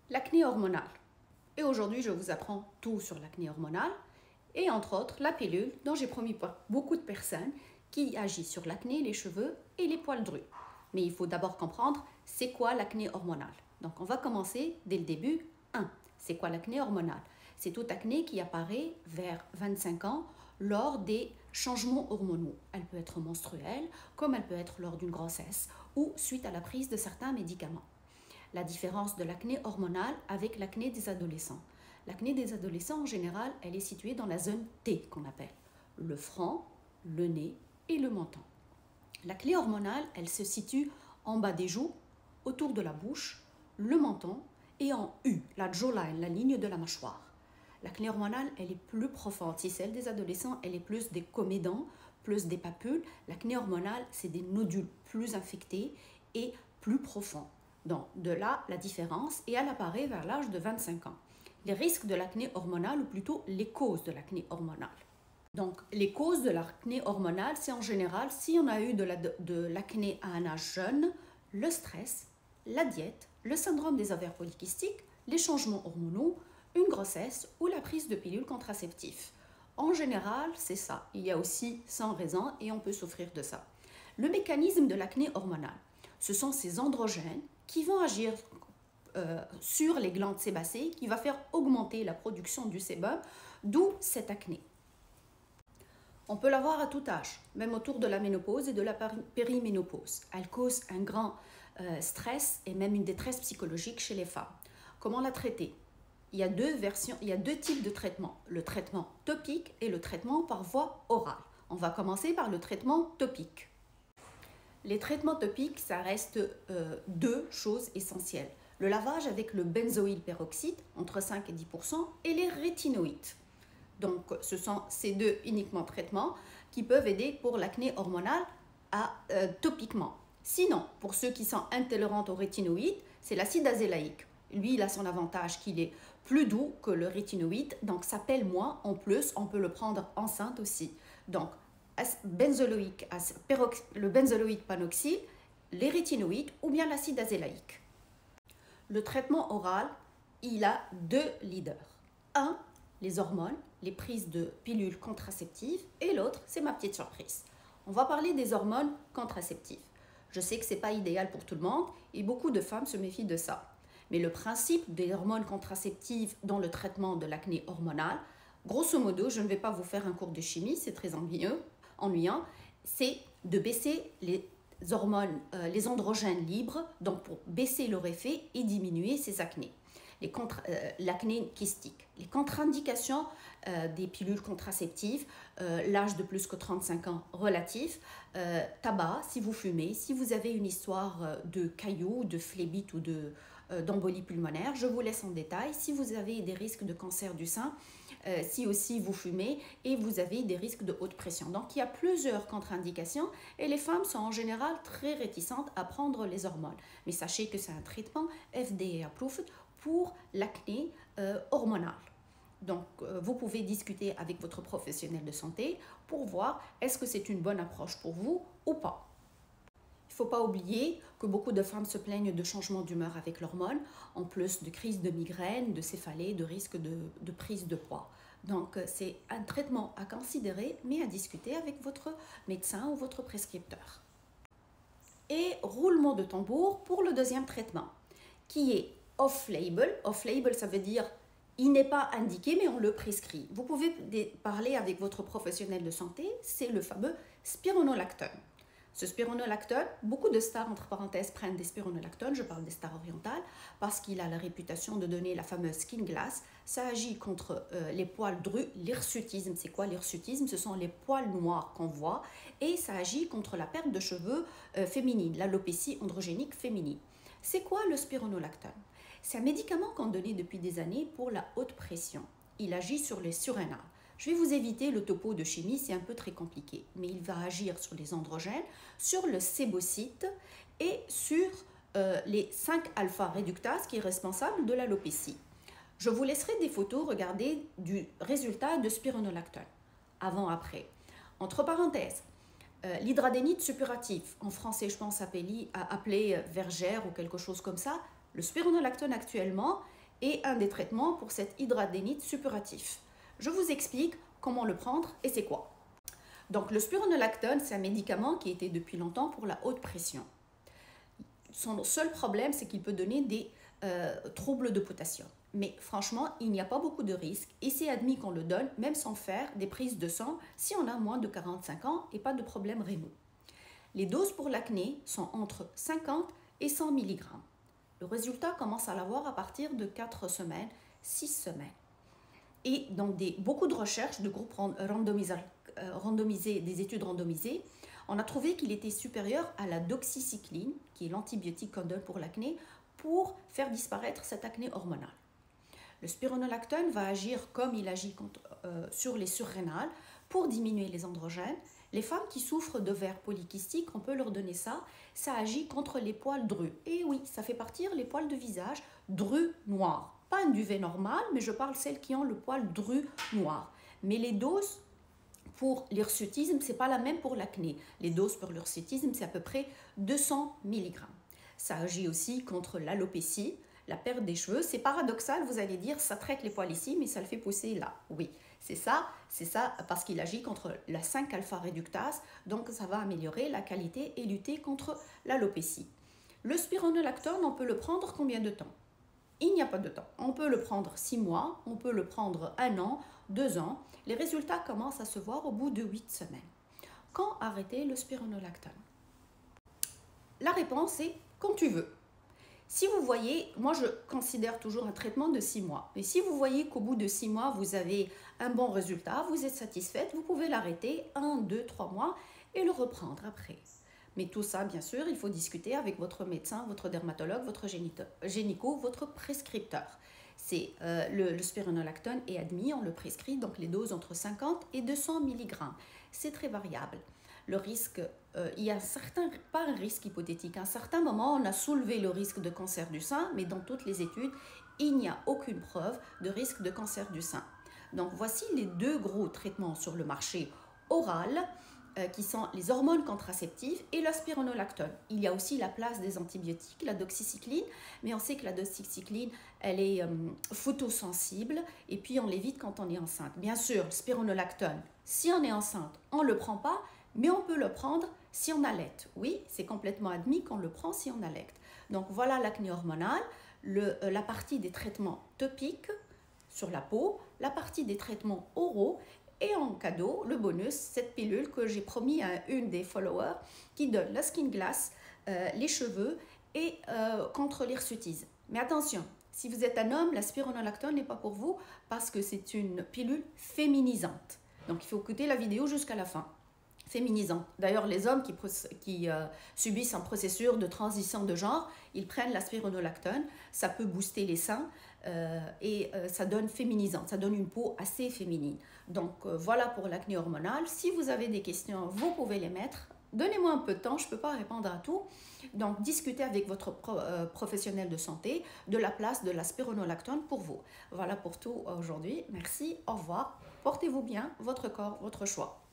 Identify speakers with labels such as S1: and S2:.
S1: l'acné hormonale. Et aujourd'hui, je vous apprends tout sur l'acné hormonale et entre autres la pilule dont j'ai promis pour beaucoup de personnes qui agit sur l'acné, les cheveux et les poils drus. Mais il faut d'abord comprendre c'est quoi l'acné hormonale. Donc on va commencer dès le début. 1. C'est quoi l'acné hormonale? C'est toute acné qui apparaît vers 25 ans lors des changements hormonaux. Elle peut être menstruelle, comme elle peut être lors d'une grossesse ou suite à la prise de certains médicaments. La différence de l'acné hormonale avec l'acné des adolescents. L'acné des adolescents, en général, elle est située dans la zone T qu'on appelle le front, le nez et le menton. L'acné hormonale, elle se situe en bas des joues, autour de la bouche, le menton et en U, la jawline, la ligne de la mâchoire. L'acné hormonale, elle est plus profonde. Si celle des adolescents, elle est plus des comédons, plus des papules. L'acné hormonale, c'est des nodules plus infectés et plus profonds. Donc, de là, la différence, et elle apparaît vers l'âge de 25 ans. Les risques de l'acné hormonale, ou plutôt les causes de l'acné hormonale. Donc, les causes de l'acné hormonale, c'est en général, si on a eu de l'acné à un âge jeune, le stress, la diète, le syndrome des ovaires polykystiques, les changements hormonaux, une grossesse ou la prise de pilules contraceptives. En général, c'est ça. Il y a aussi 100 raisons et on peut souffrir de ça. Le mécanisme de l'acné hormonale, ce sont ces androgènes qui vont agir sur les glandes sébacées, qui va faire augmenter la production du sébum, d'où cette acné. On peut l'avoir à tout âge, même autour de la ménopause et de la périménopause. Elle cause un grand stress et même une détresse psychologique chez les femmes. Comment la traiter? Il y a deux types de traitements, le traitement topique et le traitement par voie orale. On va commencer par le traitement topique. Les traitements topiques, ça reste deux choses essentielles. Le lavage avec le benzoyl peroxyde, entre 5 et 10%, et les rétinoïdes. Donc, ce sont ces deux uniquement traitements qui peuvent aider pour l'acné hormonale topiquement. Sinon, pour ceux qui sont intolérants aux rétinoïdes, c'est l'acide azélaïque. Lui, il a son avantage qu'il est plus doux que le rétinoïde, donc ça pèle moins. En plus, on peut le prendre enceinte aussi. Donc, le benzoïde panoxyle, les rétinoïdes ou bien l'acide azélaïque. Le traitement oral, il a deux leaders. Un, les hormones, les prises de pilules contraceptives, et l'autre, c'est ma petite surprise. On va parler des hormones contraceptives. Je sais que ce n'est pas idéal pour tout le monde et beaucoup de femmes se méfient de ça. Mais le principe des hormones contraceptives dans le traitement de l'acné hormonale, grosso modo, je ne vais pas vous faire un cours de chimie, c'est très ennuyant, c'est de baisser les hormones, les androgènes libres, donc pour baisser leur effet et diminuer ces acnés. L'acné kystique. Les contre-indications des pilules contraceptives, l'âge de plus que 35 ans relatif, tabac, si vous fumez, si vous avez une histoire de cailloux, de phlébite ou d'embolie pulmonaire, je vous laisse en détail. Si vous avez des risques de cancer du sein, si aussi vous fumez et vous avez des risques de haute pression. Donc il y a plusieurs contre-indications et les femmes sont en général très réticentes à prendre les hormones. Mais sachez que c'est un traitement FDA approved pour l'acné hormonale. Donc, vous pouvez discuter avec votre professionnel de santé pour voir est-ce que c'est une bonne approche pour vous ou pas. Il ne faut pas oublier que beaucoup de femmes se plaignent de changements d'humeur avec l'hormone, en plus de crises de migraine, de céphalée, de risque de prise de poids. Donc, c'est un traitement à considérer, mais à discuter avec votre médecin ou votre prescripteur. Et roulement de tambour pour le deuxième traitement, qui est off-label. Off-label, ça veut dire il n'est pas indiqué, mais on le prescrit. Vous pouvez parler avec votre professionnel de santé, c'est le fameux spironolactone. Ce spironolactone, beaucoup de stars, entre parenthèses, prennent des spironolactones, je parle des stars orientales, parce qu'il a la réputation de donner la fameuse skin glass. Ça agit contre les poils drus, l'hirsutisme. C'est quoi l'hirsutisme? Ce sont les poils noirs qu'on voit, et ça agit contre la perte de cheveux féminine, l'alopécie androgénique féminine. C'est quoi le spironolactone? C'est un médicament qu'on donnait depuis des années pour la haute pression. Il agit sur les surrénales. Je vais vous éviter le topo de chimie, c'est un peu très compliqué, mais il va agir sur les androgènes, sur le sébocyte et sur les 5-alpha réductase qui est responsable de l'alopécie. Je vous laisserai des photos, regardez du résultat de spironolactone, avant-après. Entre parenthèses, l'hydradénite suppurative, en français je pense appelé vergère ou quelque chose comme ça, le spironolactone actuellement et un des traitements pour cet hydradénite suppuratif. Je vous explique comment le prendre et c'est quoi. Donc le spironolactone, c'est un médicament qui était depuis longtemps pour la haute pression. Son seul problème, c'est qu'il peut donner des troubles de potassium. Mais franchement, il n'y a pas beaucoup de risques et c'est admis qu'on le donne même sans faire des prises de sang si on a moins de 45 ans et pas de problèmes rénaux. Les doses pour l'acné sont entre 50 et 100 mg. Le résultat commence à l'avoir à partir de 4 semaines, 6 semaines. Et dans beaucoup de recherches de groupes randomisés, des études randomisées, on a trouvé qu'il était supérieur à la doxycycline, qui est l'antibiotique qu'on donne pour l'acné, pour faire disparaître cette acné hormonale. Le spironolactone va agir comme il agit sur les surrénales pour diminuer les androgènes. Les femmes qui souffrent d'ovaires polykystiques, on peut leur donner ça. Ça agit contre les poils drus. Et oui, ça fait partir les poils de visage drus noirs. Pas un duvet normal, mais je parle celles qui ont le poil dru noir. Mais les doses pour l'hirsutisme, ce n'est pas la même pour l'acné. Les doses pour l'hirsutisme, c'est à peu près 200 mg. Ça agit aussi contre l'alopécie, la perte des cheveux. C'est paradoxal, vous allez dire, ça traite les poils ici, mais ça le fait pousser là. Oui, c'est ça parce qu'il agit contre la 5-alpha réductase, donc ça va améliorer la qualité et lutter contre l'alopécie. Le spironolactone, on peut le prendre combien de temps? Il n'y a pas de temps. On peut le prendre 6 mois, on peut le prendre 1 an, 2 ans. Les résultats commencent à se voir au bout de 8 semaines. Quand arrêter le spironolactone? La réponse est quand tu veux. Si vous voyez, moi je considère toujours un traitement de 6 mois. Mais si vous voyez qu'au bout de 6 mois, vous avez un bon résultat, vous êtes satisfaite, vous pouvez l'arrêter 1, 2, 3 mois et le reprendre après. Mais tout ça, bien sûr, il faut discuter avec votre médecin, votre dermatologue, votre gynéco, votre prescripteur. Le spironolactone est admis, on le prescrit, donc les doses entre 50 et 200 mg. C'est très variable. Le risque, il y a pas un risque hypothétique. À un certain moment, on a soulevé le risque de cancer du sein, mais dans toutes les études, il n'y a aucune preuve de risque de cancer du sein. Donc voici les deux gros traitements sur le marché oral, qui sont les hormones contraceptives et le spironolactone. Il y a aussi la place des antibiotiques, la doxycycline, mais on sait que la doxycycline, elle est photosensible et puis on l'évite quand on est enceinte. Bien sûr, le spironolactone, si on est enceinte, on ne le prend pas, mais on peut le prendre si on allaite. Oui, c'est complètement admis qu'on le prend si on allaite. Donc voilà l'acné hormonale, la partie des traitements topiques sur la peau, la partie des traitements oraux. Et en cadeau, le bonus, cette pilule que j'ai promis à une des followers qui donne la skin glass, les cheveux et contre l'hirsutisme. Mais attention, si vous êtes un homme, la spironolactone n'est pas pour vous parce que c'est une pilule féminisante. Donc il faut écouter la vidéo jusqu'à la fin. Féminisante. D'ailleurs, les hommes qui subissent un processus de transition de genre, ils prennent la spironolactone. Ça peut booster les seins et ça donne féminisante, ça donne une peau assez féminine. Donc voilà pour l'acné hormonale. Si vous avez des questions, vous pouvez les mettre. Donnez-moi un peu de temps, je ne peux pas répondre à tout. Donc discutez avec votre professionnel de santé de la place de la spironolactone pour vous. Voilà pour tout aujourd'hui. Merci, au revoir. Portez-vous bien, votre corps, votre choix.